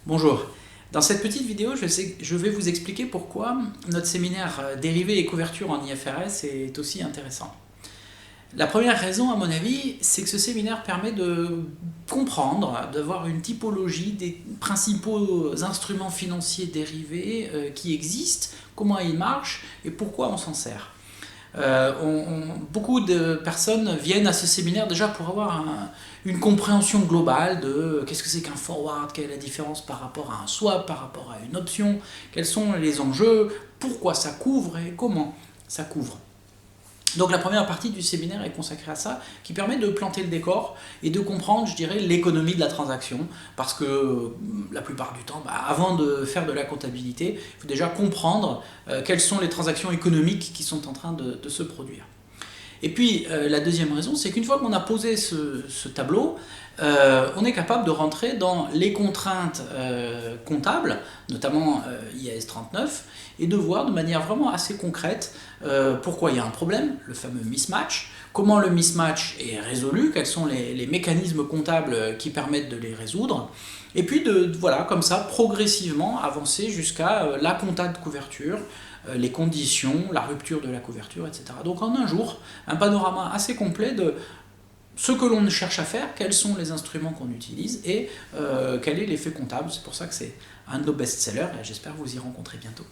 Bonjour, dans cette petite vidéo, je vais vous expliquer pourquoi notre séminaire dérivés et couverture en IFRS est aussi intéressant. La première raison, à mon avis, c'est que ce séminaire permet de comprendre, d'avoir une typologie des principaux instruments financiers dérivés qui existent, comment ils marchent et pourquoi on s'en sert. Beaucoup de personnes viennent à ce séminaire déjà pour avoir une compréhension globale de qu'est-ce que c'est qu'un forward, quelle est la différence par rapport à un swap, par rapport à une option, quels sont les enjeux, pourquoi ça couvre et comment ça couvre. Donc la première partie du séminaire est consacrée à ça, qui permet de planter le décor et de comprendre, je dirais, l'économie de la transaction, parce que la plupart du temps, avant de faire de la comptabilité, il faut déjà comprendre quelles sont les transactions économiques qui sont en train de se produire. Et puis la deuxième raison, c'est qu'une fois qu'on a posé ce tableau, on est capable de rentrer dans les contraintes comptables, notamment IAS 39, et de voir de manière vraiment assez concrète pourquoi il y a un problème, le fameux mismatch, comment le mismatch est résolu, quels sont les mécanismes comptables qui permettent de les résoudre, et puis voilà, comme ça, progressivement avancer jusqu'à la compta de couverture, les conditions, la rupture de la couverture, etc. Donc en un jour, un panorama assez complet de ce que l'on cherche à faire, quels sont les instruments qu'on utilise et quel est l'effet comptable. C'est pour ça que c'est un de nos best-sellers et j'espère vous y rencontrer bientôt.